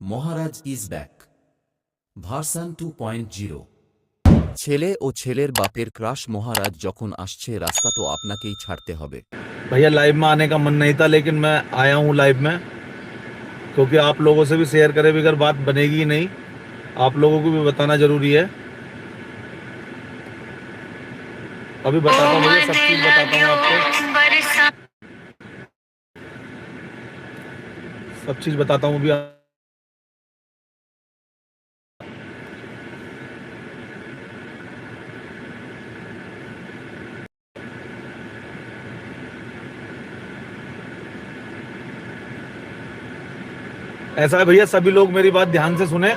Maharaj is back version 2.0। ছেলে ও ছেলের বাপের ক্রাশ মহারাজ যখন আসছে রাস্তা তো আপনাকেই ছাড়তে হবে। भैया लाइव में आने का मन नहीं था, लेकिन मैं आया हूँ लाइव में, क्योंकि आप लोगों से भी शेयर करे बगैर बात बनेगी ही नहीं। आप लोगों को भी बताना जरूरी है। अभी बताता हूँ, मुझे सब चीज बताता हूँ आपको, सब चीज बताता हूँ अभी। ऐसा है भैया, सभी लोग मेरी बात ध्यान से सुने।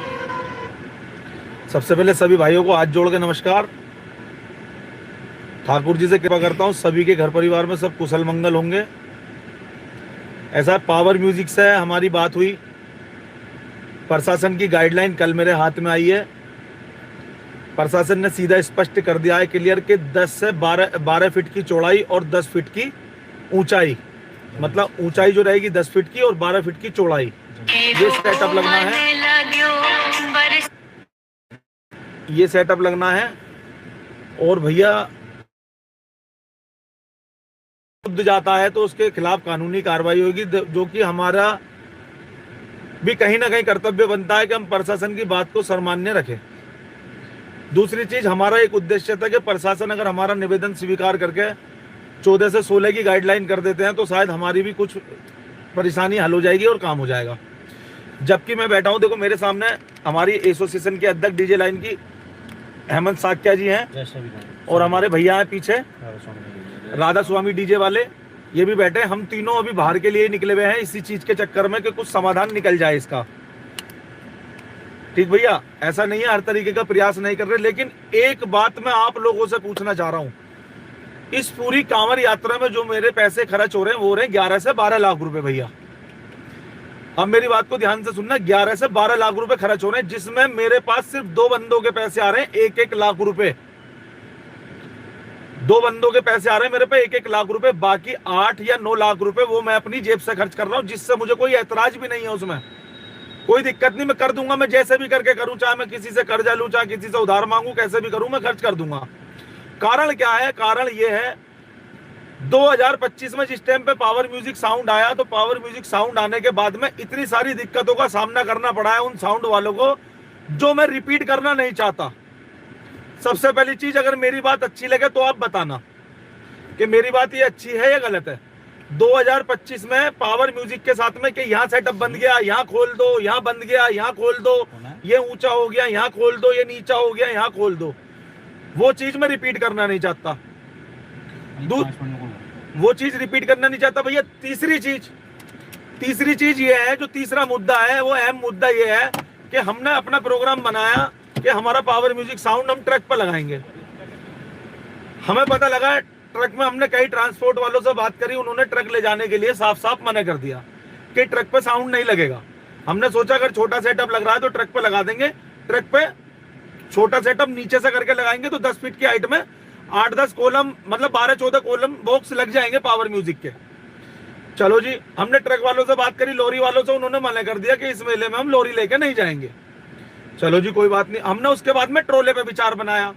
सबसे पहले सभी भाइयों को हाथ जोड़ के नमस्कार। ठाकुर जी से कृपा करता हूँ सभी के घर परिवार में सब कुशल मंगल होंगे। ऐसा पावर म्यूजिक से हमारी बात हुई, प्रशासन की गाइडलाइन कल मेरे हाथ में आई है। प्रशासन ने सीधा स्पष्ट कर दिया है क्लियर कि 10 से 12 फीट की चौड़ाई और 10 फीट की ऊंचाई, मतलब ऊंचाई जो रहेगी 10 फीट की और 12 फीट की चौड़ाई, ये सेटअप लगना है, ये सेटअप लगना है। और भैया जाता है तो उसके खिलाफ कानूनी कार्रवाई होगी, जो कि हमारा भी कहीं ना कहीं कर्तव्य बनता है कि हम प्रशासन की बात को सम्मान्य रखें। दूसरी चीज, हमारा एक उद्देश्य था कि प्रशासन अगर हमारा निवेदन स्वीकार करके 14 से 16 की गाइडलाइन कर देते हैं तो शायद हमारी भी कुछ परेशानी हल हो जाएगी और काम हो जाएगा। जबकि मैं बैठा हूं, देखो मेरे सामने हमारी एसोसिएशन के अध्यक्ष डीजे लाइन की हेमंत साक्या जी हैं, और हमारे भैया हैं पीछे राधा स्वामी डीजे वाले, ये भी बैठे। हम तीनों अभी बाहर के लिए निकले हुए हैं इसी चीज के चक्कर में कि कुछ समाधान निकल जाए इसका। ठीक भैया, ऐसा नहीं है हर तरीके का प्रयास नहीं कर रहे, लेकिन एक बात मैं आप लोगों से पूछना चाह रहा हूं, इस पूरी कांवड़ यात्रा में जो मेरे पैसे खर्च हो रहे हैं वो रहे 11 से 12 लाख रुपए। भैया अब मेरी बात को ध्यान से सुनना, 11 से 12 लाख रुपए खर्च हो रहे हैं, जिसमें मेरे पास सिर्फ 2 बंदों के पैसे आ रहे हैं 1-1 लाख रुपए। 2 बंदों के पैसे आ रहे हैं मेरे पे 1-1 लाख रुपए, बाकी 8 या 9 लाख रुपए वो मैं अपनी जेब से खर्च कर रहा हूं, जिससे मुझे कोई ऐतराज भी नहीं है, उसमें कोई दिक्कत नहीं, मैं कर दूंगा। मैं जैसे भी करके करूं, चाहे मैं किसी से कर्जा लूं, चाहे किसी से उधार मांगू, कैसे भी करूं मैं खर्च कर दूंगा। कारण क्या है? कारण ये है 2025 में जिस टाइम पे पावर म्यूजिक साउंड आया, तो पावर म्यूजिक साउंड आने के बाद में इतनी सारी दिक्कतों का सामना करना पड़ा है उन साउंड वालों को, जो मैं रिपीट करना नहीं चाहता। सबसे पहली चीज, अगर मेरी बात अच्छी लगे तो आप बताना कि मेरी बात ये अच्छी है या गलत है। 2025 में पावर म्यूजिक के साथ में कि यहाँ सेटअप बंद गया, यहाँ खोल दो, यहाँ बंद गया, यहाँ खोल दो, ये ऊंचा हो गया, यहाँ खोल दो, ये नीचा हो गया, यहाँ खोल दो, वो चीज मैं रिपीट करना नहीं चाहता। वो चीज रिपीट करना नहीं चाहता भैया। तीसरी चीज ये है, जो तीसरा मुद्दा है, वो अहम मुद्दा ये है कि हमने अपना प्रोग्राम बनाया कि हमारा पावर म्यूजिक साउंड हम ट्रक पर लगाएंगे। हमें पता लगा ट्रक में, हमने कई ट्रांसपोर्ट वालों से बात करी, उन्होंने ट्रक ले जाने के लिए साफ साफ मना कर दिया कि ट्रक पे साउंड नहीं लगेगा। हमने सोचा अगर छोटा सेटअप लग रहा है तो ट्रक पे लगा देंगे, ट्रक पे छोटा सेटअप नीचे से करके लगाएंगे तो 10 फीट की हाइट में 8-10 कॉलम, मतलब 12-14 कॉलम बॉक्स लग जाएंगे पावर म्यूजिक के। चलो जी, हमने ट्रक वालों से बात करी, लॉरी वालों से, उन्होंने मना कर दिया कि इस मेले में हम लॉरी लेके नहीं जाएंगे। चलो जी, कोई बात नहीं। हमने उसके बाद में ट्रोले पे विचार बनाया।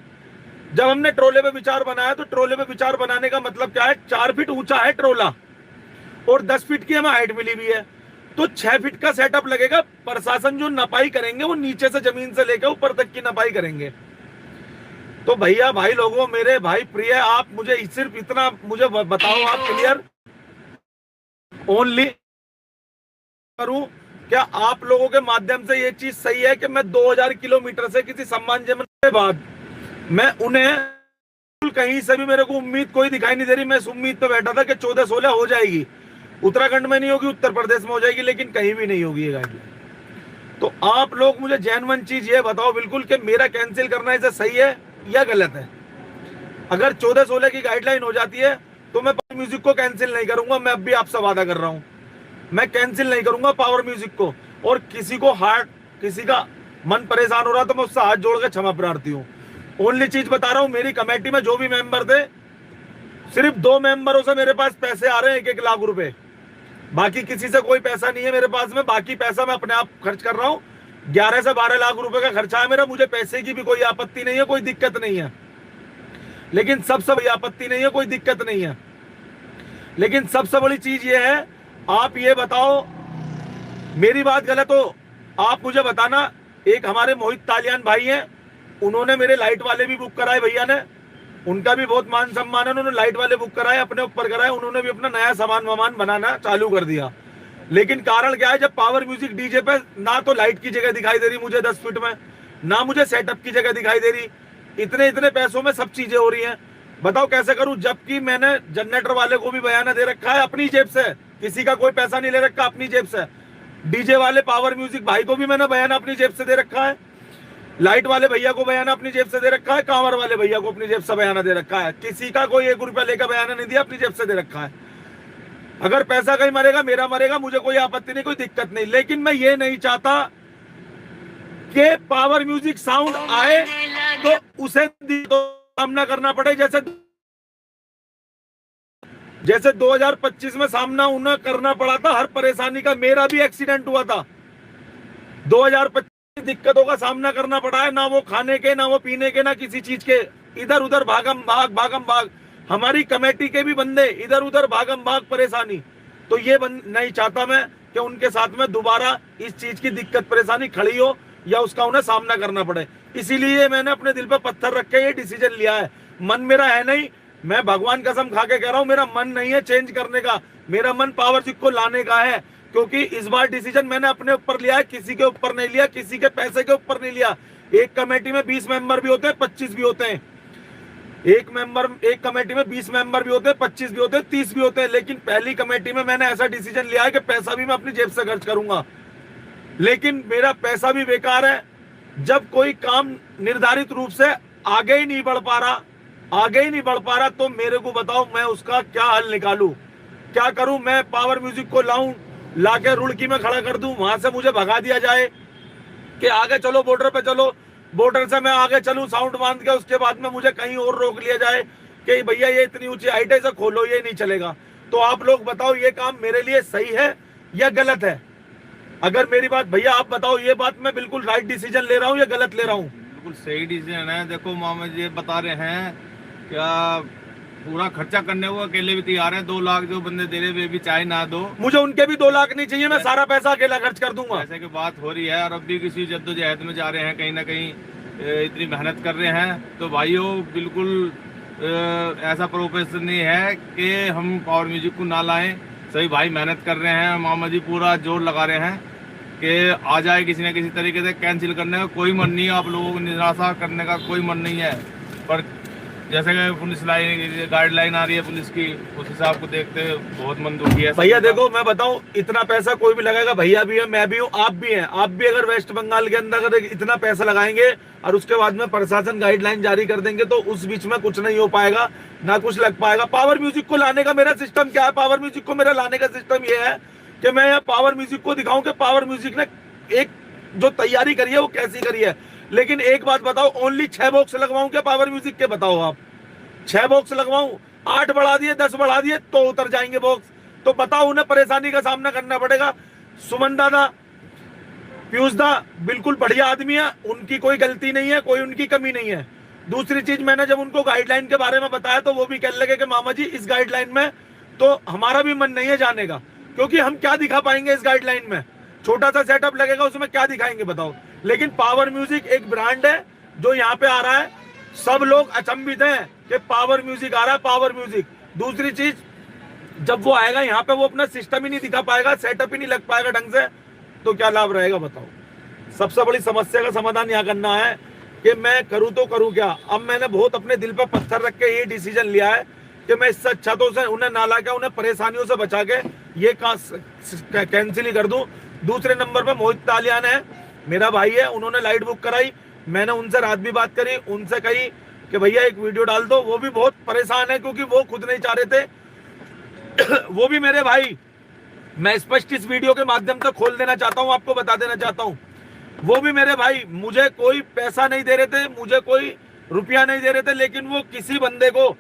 जब हमने ट्रोले पे विचार बनाया तो ट्रोले पे विचार बनाने का मतलब क्या है, 4 फीट ऊंचा है ट्रोला और 10 फीट की हमें हाइट मिली हुई है, तो 6 फीट का सेटअप लगेगा। प्रशासन जो नपाई करेंगे वो नीचे से जमीन से लेकर ऊपर तक की नपाई करेंगे। तो भैया, भाई लोगों, मेरे भाई प्रिय, आप मुझे सिर्फ इतना मुझे बताओ, आप क्लियर ओनली करूं क्या आप लोगों के माध्यम से ये चीज सही है कि मैं 2000 किलोमीटर से किसी सम्मानजनक के बाद मैं उन्हें कहीं से भी, मेरे को उम्मीद कोई दिखाई नहीं दे रही, मैं इस उम्मीद पे बैठा था कि 14-16 हो जाएगी, उत्तराखंड में नहीं होगी, उत्तर प्रदेश में हो जाएगी, लेकिन कहीं भी नहीं होगी ये गाइडलाइन। तो आप लोग मुझे जेन्युइन चीज ये बताओ बिल्कुल कि मेरा कैंसिल करना इसे सही है या गलत है। अगर 14-16 की गाइडलाइन हो जाती है तो मैं पावर म्यूजिक को कैंसिल नहीं करूंगा। मैं अब भी आपसे वादा कर रहा हूं, मैं कैंसिल नहीं करूंगा पावर म्यूजिक को। और किसी को किसी का मन परेशान हो रहा तो मैं उससे हाथ जोड़ के क्षमा प्रार्थी हूं। ओनली चीज बता रहा हूं, मेरी कमेटी में जो भी मेंबर थे, सिर्फ 2 मेंबरों से मेरे पास पैसे आ रहे हैं 1-1 लाख रुपए। बाकी किसी से कोई पैसा नहीं है मेरे पास में, बाकी पैसा मैं अपने आप खर्च कर रहा हूँ। 11 से 12 लाख रुपए का खर्चा है मेरा, मुझे पैसे की भी कोई आपत्ति नहीं है, कोई दिक्कत नहीं है। लेकिन सबसे बड़ी आपत्ति नहीं है, कोई दिक्कत नहीं है। लेकिन सबसे बड़ी चीज ये है, आप ये बताओ, मेरी बात गलत हो आप मुझे बताना। एक हमारे मोहित तालियान भाई हैं, उन्होंने मेरे लाइट वाले भी बुक कराए भैया ने, उनका भी बहुत मान सम्मान है, उन्होंने लाइट वाले बुक कराए, अपने ऊपर कराए, उन्होंने भी अपना नया सामान वामान बनाना चालू कर दिया। लेकिन कारण क्या है, जब पावर म्यूजिक डीजे पे ना तो लाइट की जगह दिखाई दे रही मुझे 10 फीट में, ना मुझे सेटअप की जगह दिखाई दे रही, इतने इतने पैसों में सब चीजें हो रही हैं, बताओ कैसे करूं। जबकि मैंने जनरेटर वाले को भी बयाना दे रखा है अपनी जेब से, किसी का कोई पैसा नहीं ले रखा, अपनी जेब से। डीजे वाले पावर म्यूजिक भाई को भी मैंने बयाना अपनी जेब से दे रखा है, लाइट वाले भैया को बयाना अपनी जेब से दे रखा है, कांवर वाले भैया को अपनी जेब से बयाना दे रखा है। किसी का कोई 1 रुपया लेकर बयाना नहीं दिया, अपनी जेब से दे रखा है। अगर पैसा कहीं मरेगा, मेरा मरेगा, मुझे कोई आपत्ति नहीं, कोई दिक्कत नहीं। लेकिन मैं ये नहीं चाहता कि पावर म्यूजिक साउंड आए तो उसे सामना करना पड़े, जैसे 2025 में सामना उन्हें करना पड़ा था हर परेशानी का। मेरा भी एक्सीडेंट हुआ था, 2025 दिक्कतों का सामना करना पड़ा है, ना वो खाने के, ना वो पीने के, ना किसी चीज के, इधर उधर भागम भाग। हमारी कमेटी के भी बंदे इधर उधर भागम भाग परेशानी। तो ये नहीं चाहता मैं कि उनके साथ में दोबारा इस चीज की दिक्कत परेशानी खड़ी हो या उसका उन्हें सामना करना पड़े। इसीलिए मैंने अपने दिल पे पत्थर रख के ये डिसीजन लिया है। मन मेरा है नहीं, मैं भगवान कसम खा के कह रहा हूं, मेरा मन नहीं है चेंज करने का, मेरा मन पावर म्यूजिक को लाने का है। क्योंकि इस बार डिसीजन मैंने अपने ऊपर लिया है, किसी के ऊपर नहीं लिया, किसी के पैसे के ऊपर नहीं लिया। एक कमेटी में 20 मेंबर भी होते हैं, 25 भी होते हैं, एक कमेटी में 20 मेंबर भी होते हैं, 25 भी होते हैं, 30 भी होते हैं। लेकिन पहली कमेटी में मैंने ऐसा डिसीजन लिया है कि पैसा भी मैं अपनी जेब से खर्च करूंगा। लेकिन मेरा पैसा भी बेकार है जब कोई काम निर्धारित रूप से आगे ही नहीं बढ़ पा रहा, तो मेरे को बताओ मैं उसका क्या हल निकालूं, क्या करूं। मैं पावर म्यूजिक को लाऊं, लाके रुड़की में खड़ा कर दूं, वहां से मुझे भगा दिया जाए कि आगे चलो, बॉर्डर पे चलो, बॉर्डर से मैं आगे चलूं साउंड बांध के, उसके बाद में मुझे कहीं और रोक लिया जाए कि भैया ये इतनी ऊंची हाइट है, इसे खोलो, ये नहीं चलेगा। तो आप लोग बताओ ये काम मेरे लिए सही है या गलत है? अगर मेरी बात, भैया आप बताओ, ये बात मैं बिल्कुल राइट डिसीजन ले रहा हूँ या गलत ले रहा हूँ? बिल्कुल सही डिसीजन है। देखो मामा जी बता रहे हैं क्या, पूरा खर्चा करने को अकेले भी तैयार है। 2 लाख जो बंदे दे रहे भी चाहे ना दो, मुझे उनके भी 2 लाख नहीं चाहिए, मैं सारा पैसा अकेला खर्च कर दूंगा। ऐसे की बात हो रही है और अब भी किसी जद्दोजहद में जा रहे हैं, कहीं ना कहीं इतनी मेहनत कर रहे हैं। तो भाइयों बिल्कुल ऐसा प्रोफेशन नहीं है कि हम पावर म्यूजिक को ना लाएं। सभी भाई मेहनत कर रहे हैं, मामा जी पूरा जोर लगा रहे हैं कि आ जाए किसी न किसी तरीके से। कैंसिल करने का कोई मन नहीं है, आप लोगों को निराशा करने का कोई मन नहीं है। पर जैसे कि पुलिस लाइन गाइडलाइन आ रही है पुलिस की, उस हिसाब को देखते हुए बहुत मन दुखी है। भैया देखो मैं बताऊं, इतना पैसा कोई भी लगाएगा, भैया भी है, मैं भी हूँ, आप भी हैं। आप भी अगर वेस्ट बंगाल के अंदर अगर इतना पैसा लगाएंगे और उसके बाद में प्रशासन गाइडलाइन जारी कर देंगे, तो उस बीच में कुछ नहीं हो पाएगा, ना कुछ लग पाएगा। पावर म्यूजिक को लाने का मेरा सिस्टम क्या है? पावर म्यूजिक को मेरा लाने का सिस्टम ये है कि मैं यहाँ पावर म्यूजिक को दिखाऊं कि पावर म्यूजिक ने एक जो तैयारी करी है वो कैसी करी है। लेकिन एक बात बताओ, ओनली 6 बॉक्स लगवाऊं क्या पावर म्यूजिक के? बताओ आप, 6 बॉक्स लगवाऊं? 8 बढ़ा दिए, 10 बढ़ा दिए तो उतर जाएंगे बॉक्स। तो बताओ उन्हें परेशानी का सामना करना पड़ेगा। सुमन दादा, पीयूष दा बिल्कुल बढ़िया आदमी है, उनकी कोई गलती नहीं है, कोई उनकी कमी नहीं है। दूसरी चीज, मैंने जब उनको गाइडलाइन के बारे में बताया तो वो भी कहने लगे कि मामा जी इस गाइडलाइन में तो हमारा भी मन नहीं है जाने का, क्योंकि हम क्या दिखा पाएंगे इस गाइडलाइन में? छोटा सा सेटअप लगेगा, उसमें क्या दिखाएंगे बताओ। लेकिन पावर म्यूजिक एक ब्रांड है जो यहाँ पे आ रहा है, सब लोग अचंभित हैं कि पावर म्यूजिक आ रहा है, पावर म्यूजिक। दूसरी चीज, जब वो आएगा यहाँ पे वो अपना सिस्टम ही नहीं दिखा पाएगा, सेटअप ही नहीं लग पाएगा ढंग से, तो क्या लाभ रहेगा बताओ? सबसे बड़ी समस्या का समाधान यहाँ करना है कि मैं करूँ तो करूँ क्या। अब मैंने बहुत अपने दिल पर पत्थर रख के ये डिसीजन लिया है कि मैं इससे अच्छा तो उन्हें ना ला के, उन्हें परेशानियों से बचा के ये कैंसिल ही कर दूं। दूसरे नंबर पे मोहित तालियान है, मेरा भाई है, उन्होंने लाइट बुक कराई, मैंने उनसे रात भी बात करी, उनसे कही कि भैया एक वीडियो डाल दो। वो भी बहुत परेशान है क्योंकि वो खुद नहीं चाह रहे थे। वो भी मेरे भाई, मैं स्पष्ट इस वीडियो के माध्यम से खोल देना चाहता हूं, आपको बता देना चाहता हूं, वो भी मेरे भाई मुझे कोई पैसा नहीं दे रहे थे, मुझे कोई रुपया नहीं दे रहे थे, लेकिन वो किसी बंदे को,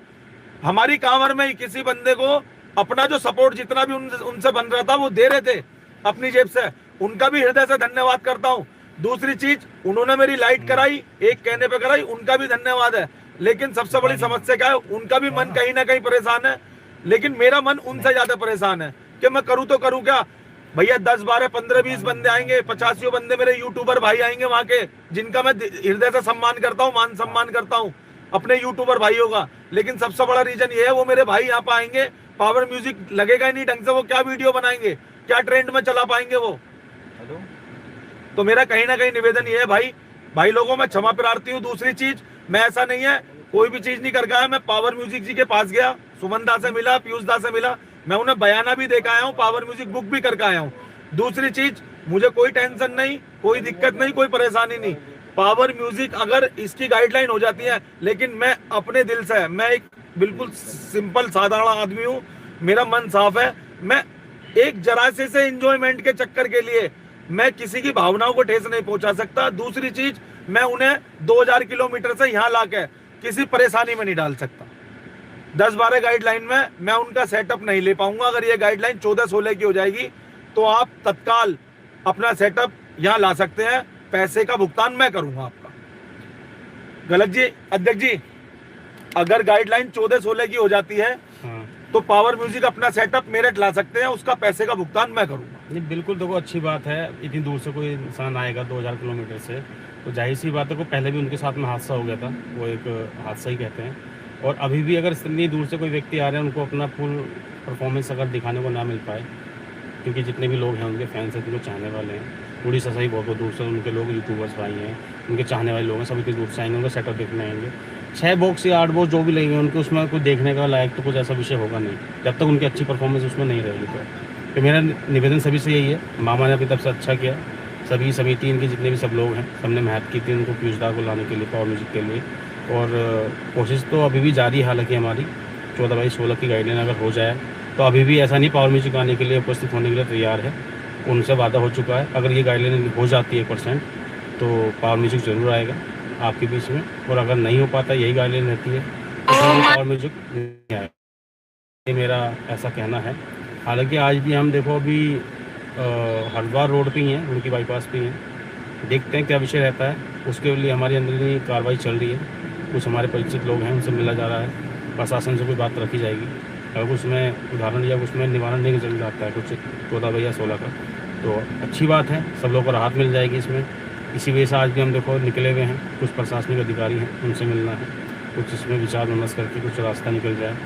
हमारी कांवर में ही किसी बंदे को अपना जो सपोर्ट जितना भी उनसे बन रहा था वो दे रहे थे अपनी जेब से, उनका भी हृदय से धन्यवाद करता हूँ। दूसरी चीज, उन्होंने मेरी लाइट कराई, एक कहने पे कराई, उनका भी धन्यवाद है। लेकिन सबसे बड़ी समस्या क्या है, उनका भी मन कहीं ना कहीं परेशान है, लेकिन मेरा मन उनसे ज्यादा परेशान है कि मैं करूँ तो करूँ क्या। भैया 10, 12, 15, 20 बंदे आएंगे, 50 बंदे मेरे यूट्यूबर भाई आएंगे वहां के, जिनका मैं हृदय से सम्मान करता हूँ, मान सम्मान करता हूँ अपने यूट्यूबर भाइयों का। लेकिन सबसे बड़ा रीजन ये है, वो मेरे भाई यहाँ पे आएंगे, पावर म्यूजिक लगेगा ही नहीं ढंग से, वो क्या वीडियो बनाएंगे, क्या ट्रेंड में चला पाएंगे वो। तो मेरा कहीं ना कहीं निवेदन ये है, भाई लोगों में क्षमा प्रार्थी हूँ। दूसरी चीज, मैं ऐसा नहीं है कोई भी चीज नहीं करके आया, मैं पावर म्यूजिक जी के पास गया, सुमन दा से मिला, पीयूष दा से मिला, मैं उन्हें बयाना भी देकर आया हूँ, पावर म्यूजिक बुक भी करके आया हूँ। दूसरी चीज, मुझे कोई टेंशन नहीं, कोई दिक्कत नहीं, कोई परेशानी नहीं। पावर म्यूजिक अगर इसकी गाइडलाइन हो जाती है, लेकिन मैं अपने दिल से, मैं एक बिल्कुल सिंपल साधारण आदमी हूँ, मेरा मन साफ है, मैं एक जरा से एंजॉयमेंट के चक्कर के लिए मैं किसी की भावनाओं को ठेस नहीं पहुंचा सकता। दूसरी चीज, मैं उन्हें 2000 किलोमीटर से यहाँ लाकर किसी परेशानी में नहीं डाल सकता। 10-12 गाइडलाइन में मैं उनका सेटअप नहीं ले पाऊंगा। अगर ये गाइडलाइन 14-16 की हो जाएगी तो आप तत्काल अपना सेटअप यहाँ ला सकते हैं, पैसे का भुगतान मैं करूंगा आपका। गलत जी, अध्यक्ष जी, अगर गाइडलाइन 14-16 की हो जाती है तो पावर म्यूजिक अपना सेटअप मेरठ ला सकते हैं, उसका पैसे का भुगतान मैं करूंगा। नहीं, बिल्कुल देखो अच्छी बात है, इतनी दूर से कोई इंसान आएगा 2000 किलोमीटर से, तो जाहिर सी बात है को पहले भी उनके साथ में हादसा हो गया था, वो एक हादसा ही कहते हैं। और अभी भी अगर इतनी दूर से कोई व्यक्ति आ रहे हैं, उनको अपना फुल परफॉर्मेंस अगर दिखाने को ना मिल पाए, क्योंकि जितने भी लोग हैं उनके फैंस हैं, उनको चाहने वाले हैं, उड़ीसा से ही बहुत दूर से उनके लोग यूट्यूबर्स भाई हैं, उनके चाहने वाले लोग हैं, सभी के दूर से आएंगे, उनका सेटअप देखने आएंगे। 6 बॉक्स या 8 बॉक्स जो भी लगेंगे उनके, उसमें कोई देखने का लायक तो कुछ ऐसा विषय होगा नहीं, जब तक उनकी अच्छी परफॉर्मेंस उसमें नहीं रहेगी। तो मेरा निवेदन सभी से यही है, मामा ने अपनी तरफ से अच्छा किया, सभी समिति इनके जितने भी सब लोग हैं, सबने मेहनत की थी उनको पीयूष दा को लाने के लिए, पावर म्यूजिक के लिए, और कोशिश तो अभी भी जारी है। हालांकि हमारी 14/16 की गाइडलाइन अगर हो जाए तो अभी भी ऐसा नहीं, पावर म्यूजिक आने के लिए उपस्थित होने के लिए तैयार है, उनसे वादा हो चुका है। अगर ये गाइडलाइन हो जाती है 1% तो पावर म्यूजिक ज़रूर आएगा आपके बीच में, और अगर नहीं हो पाता, यही गाइडलाइन रहती है तो पावर म्यूजिक नहीं आएगा, ये मेरा ऐसा कहना है। हालांकि आज भी हम देखो अभी हरिद्वार रोड पे ही हैं, उनकी बाईपास पे ही हैं, देखते हैं क्या विषय रहता है, उसके लिए हमारी अंदरूनी कार्रवाई चल रही है। कुछ हमारे परिचित लोग हैं, उनसे मिला जा रहा है, प्रशासन से कोई बात रखी जाएगी। अगर उसमें उदाहरण या उसमें निवारण नहीं जरूर आता है कुछ 14/16 का, तो अच्छी बात है, सब लोगों को राहत मिल जाएगी इसमें। इसी वजह से आज भी हम देखो निकले हुए हैं, कुछ प्रशासनिक अधिकारी हैं, उनसे मिलना है, कुछ इसमें विचार विमर्श करके कुछ रास्ता निकल जाए।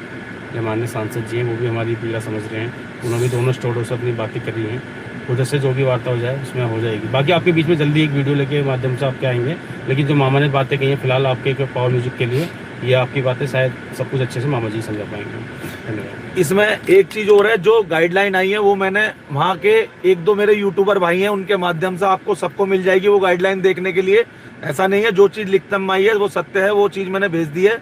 जो माननीय सांसद जी हैं वो भी हमारी पीड़ा समझ रहे हैं, उन्होंने भी दोनों स्टोरों से अपनी बातें करी हैं, उधर से जो भी वार्ता हो जाए उसमें हो जाएगी। बाकी आपके बीच में जल्दी एक वीडियो लेके माध्यम से आपके आएंगे, लेकिन जो मामा ने बातें कही हैं फिलहाल आपके पावर म्यूजिक के लिए, ये आपकी बातें शायद सब कुछ अच्छे से मामा जी समझा पाएंगे। धन्यवाद। इसमें एक चीज और है, जो गाइडलाइन आई है वो मैंने वहाँ के 1-2 मेरे यूट्यूबर भाई हैं, उनके माध्यम से आपको सबको मिल जाएगी वो गाइडलाइन देखने के लिए। ऐसा नहीं है, जो चीज लिखत में आई है वो सत्य है, वो चीज मैंने भेज दी है।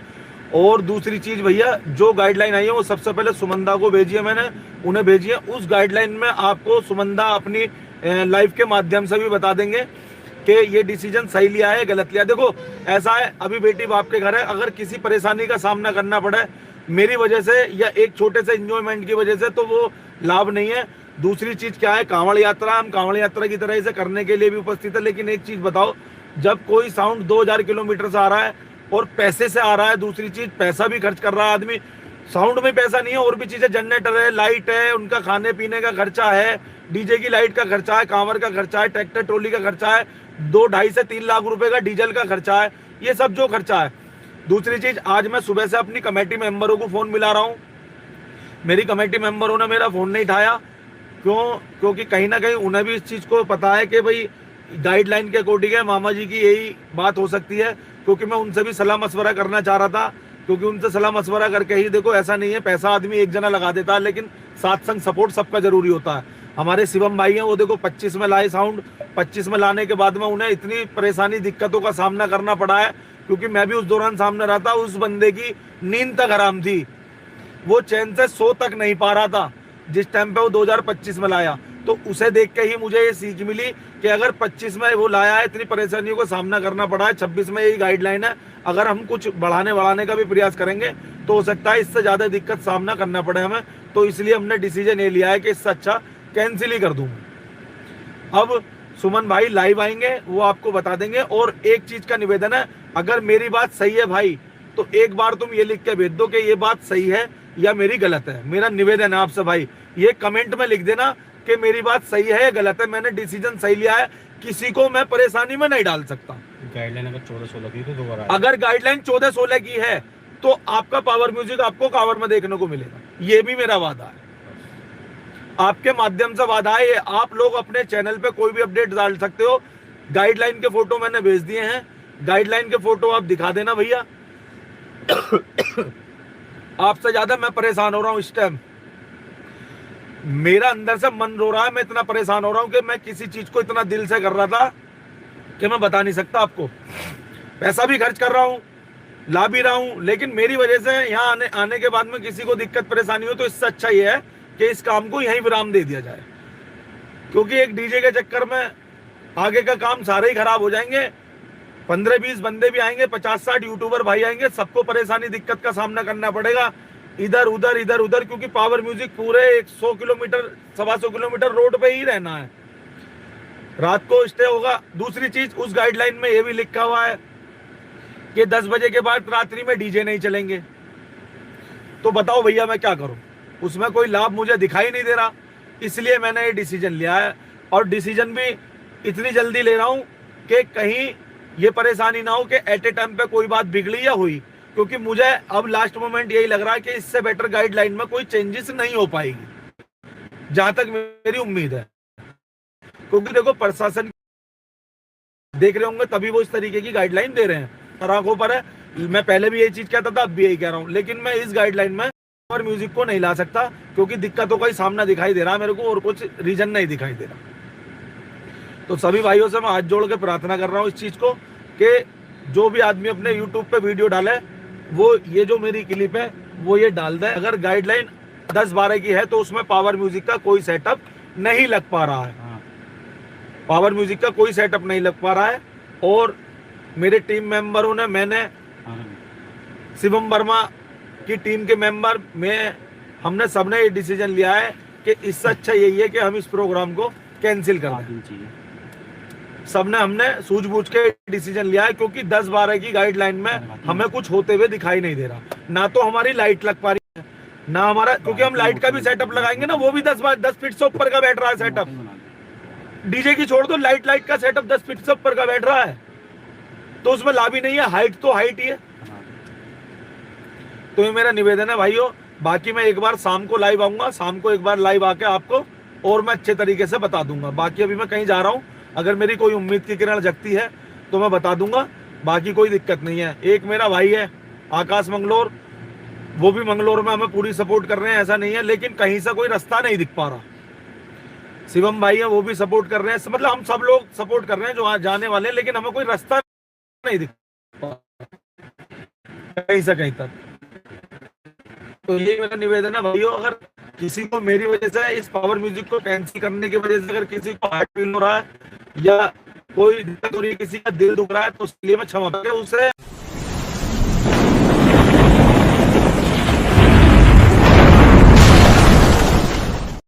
और दूसरी चीज भैया, जो गाइडलाइन आई है वो सबसे पहले सुमंदा को भेजी है, मैंने उन्हें भेजी है। उस गाइडलाइन में आपको सुमंदा अपनी लाइव के माध्यम से भी बता देंगे कि ये डिसीजन सही लिया है गलत लिया। देखो ऐसा है, अभी बेटी बाप के घर है, अगर किसी परेशानी का सामना करना पड़े मेरी वजह से या एक छोटे से एंजॉयमेंट की वजह से, तो वो लाभ नहीं है। दूसरी चीज क्या है, कांवड़ यात्रा, हम कांवड़ यात्रा की तरह इसे करने के लिए भी उपस्थित है। लेकिन एक चीज बताओ, जब कोई साउंड 2000 किलोमीटर से आ रहा है और पैसे से आ रहा है, दूसरी चीज पैसा भी खर्च कर रहा है आदमी, साउंड में पैसा नहीं है और भी चीजें, जनरेटर है, लाइट है, उनका खाने पीने का खर्चा है, डीजे की लाइट का खर्चा है, कांवर का खर्चा है, ट्रैक्टर ट्रॉली का खर्चा है, 2-2.5 से 3 लाख रुपए का डीजल का खर्चा है, ये सब जो खर्चा है। दूसरी चीज, आज मैं सुबह से अपनी कमेटी मेंबरों को फोन मिला रहा हूँ, मेरी कमेटी मेंबरों ने मेरा फोन नहीं उठाया। क्योंकि कहीं ना कहीं उन्हें भी इस चीज को पता है कि भाई गाइडलाइन के अकॉर्डिंग है, मामा जी की यही बात हो सकती है। क्योंकि मैं उनसे भी सलाह मशवरा करना चाह रहा था, क्योंकि उनसे सलाह मशवरा करके ही, देखो ऐसा नहीं है पैसा आदमी एक जना लगा देता है, लेकिन साथ संग सपोर्ट सबका जरूरी होता है। हमारे शिवम भाई हैं, वो देखो 25 में लाए साउंड, 25 में लाने के बाद में उन्हें इतनी परेशानी दिक्कतों का सामना करना पड़ा है, क्योंकि मैं भी उस दौरान सामने रहा था। उस बंदे की नींद तक हराम थी, वो चैन से सो तक नहीं पा रहा था जिस टाइम पे वो 2025 में लाया। तो उसे देख के ही मुझे ये सीख मिली कि अगर 25 में वो लाया है, इतनी परेशानियों का सामना करना पड़ा है, 26 में यही गाइडलाइन है, अगर हम कुछ बढ़ाने का भी प्रयास करेंगे तो हो सकता है इससे ज्यादा दिक्कत सामना करना पड़े हमें। तो इसलिए हमने डिसीजन ये लिया है कि इससे अच्छा कैंसिल ही कर दूंगा। अब सुमन भाई लाइव आएंगे, वो आपको बता देंगे। और एक चीज का निवेदन है, अगर मेरी बात सही है भाई तो एक बार तुम ये लिख के भेज दो कि ये बात सही है या मेरी गलत है। मेरा निवेदन है आपसे भाई, ये कमेंट में लिख देना कि मेरी बात सही है या गलत है, मैंने डिसीजन सही लिया है, किसी को मैं परेशानी में नहीं डाल सकता। गाइडलाइन अगर 14-16 की तो दोबारा अगर गाइडलाइन 14-16 की है तो आपका पावर म्यूजिक आपको कवर में देखने को मिलेगा, ये भी मेरा वादा है, आपके माध्यम से वादा है। आप लोग अपने चैनल पे कोई भी अपडेट डाल सकते हो। गाइडलाइन के फोटो मैंने भेज दिए हैं, गाइडलाइन के फोटो आप दिखा देना भैया। आपसे ज्यादा मैं परेशान हो रहा हूं इस टाइम, मेरा अंदर से मन रो रहा है, मैं इतना परेशान हो रहा हूं कि मैं किसी चीज को इतना दिल से कर रहा था कि मैं बता नहीं सकता आपको। पैसा भी खर्च कर रहा हूं, ला भी रहा हूं, लेकिन मेरी वजह से यहाँ आने के बाद में किसी को दिक्कत परेशानी हो तो इससे अच्छा ये है कि इस काम को यहीं विराम दे दिया जाए, क्योंकि एक डीजे के चक्कर में आगे का काम सारे ही खराब हो जाएंगे। 15-20 बंदे भी आएंगे, 50-60 यूट्यूबर भाई आएंगे, सबको परेशानी दिक्कत का सामना करना पड़ेगा, इधर उधर, क्योंकि पावर म्यूजिक पूरे 100 किलोमीटर 125 किलोमीटर रोड पे ही रहना है, रात को स्टे होगा। दूसरी चीज, उस गाइडलाइन में ये भी लिखा हुआ है कि 10 बजे के बाद रात्रि में डीजे नहीं चलेंगे। तो बताओ भैया मैं क्या करूं, उसमें कोई लाभ मुझे दिखाई नहीं दे रहा, इसलिए मैंने ये डिसीजन लिया है। और डिसीजन भी इतनी जल्दी ले रहा हूं कि कहीं ये परेशानी ना हो कि एट ए टाइम पे कोई बात बिगड़ी या हुई, क्योंकि मुझे अब लास्ट मोमेंट यही लग रहा है कि इससे बेटर गाइडलाइन में कोई चेंजेस नहीं हो पाएगी, जहां तक मेरी उम्मीद है। क्योंकि देखो प्रशासन देख रहे होंगे तभी वो इस तरीके की गाइडलाइन दे रहे हैं, आंखों पर है। मैं पहले भी यही चीज कहता था, अब भी यही कह रहा हूं, लेकिन मैं इस गाइडलाइन में और म्यूजिक को नहीं ला सकता, क्योंकि दिक्कतों का ही सामना दिखाई दे रहा है मेरे को, और कुछ रीजन नहीं दिखाई दे रहा। तो सभी भाइयों से मैं हाथ जोड़ के प्रार्थना कर रहा हूँ इस चीज को कि जो भी आदमी अपने यूट्यूब पे वीडियो डाले वो ये जो मेरी क्लिप है वो ये डाल दे। अगर गाइडलाइन 10-12 की है तो उसमें पावर म्यूजिक का कोई सेटअप नहीं लग पा रहा है, पावर म्यूजिक का कोई सेटअप नहीं लग पा रहा है। और मेरे टीम मेंबरों ने, मैंने, शिवम वर्मा की टीम के मेंबर में, हमने सबने ये डिसीजन लिया है कि इससे अच्छा यही है कि हम इस प्रोग्राम को कैंसिल कर दें। सबने हमने सूझबूझ के डिसीजन लिया है, क्योंकि 10-12 की गाइडलाइन में हमें कुछ होते हुए दिखाई नहीं दे रहा। ना तो हमारी लाइट लग पा रही है, ना हमारा, क्योंकि हम लाइट का भी सेटअप लगाएंगे ना, वो भी 10 फीट से ऊपर का बैठ रहा है सेटअप। डीजे की छोड़ दो, लाइट का सेटअप 10 फीट से ऊपर का बैठ रहा है, तो उसमें लाभ ही नहीं है। हाइट तो हाइट ही है। तो ये मेरा निवेदन है भाइयों। बाकी मैं एक बार शाम को लाइव आऊंगा, शाम को एक बार लाइव आके आपको और मैं अच्छे तरीके से बता दूंगा। बाकी अभी मैं कहीं जा रहा हूं, अगर मेरी कोई उम्मीद की किरण जगती है तो मैं बता दूंगा, बाकी कोई दिक्कत नहीं है। एक मेरा भाई है आकाश मंगलोर, वो भी मंगलोर में हमें पूरी सपोर्ट कर रहे हैं, ऐसा नहीं है, लेकिन कहीं से कोई रास्ता नहीं दिख पा रहा। शिवम भाई है, वो भी सपोर्ट कर रहे हैं, मतलब हम सब लोग सपोर्ट कर रहे हैं जो जाने वाले हैं, लेकिन हमें कोई रास्ता नहीं दिख पा कहीं से कहीं तक। तो ये मेरा निवेदन है भाइयों, अगर किसी को मेरी वजह से इस पावर म्यूजिक को कैंसिल करने की वजह से अगर किसी को हार्ट फील हो रहा है या कोई दिक्कत हो रही है, किसी का दिल दुख रहा है, तो उसके लिए मैं क्षमा करके उसे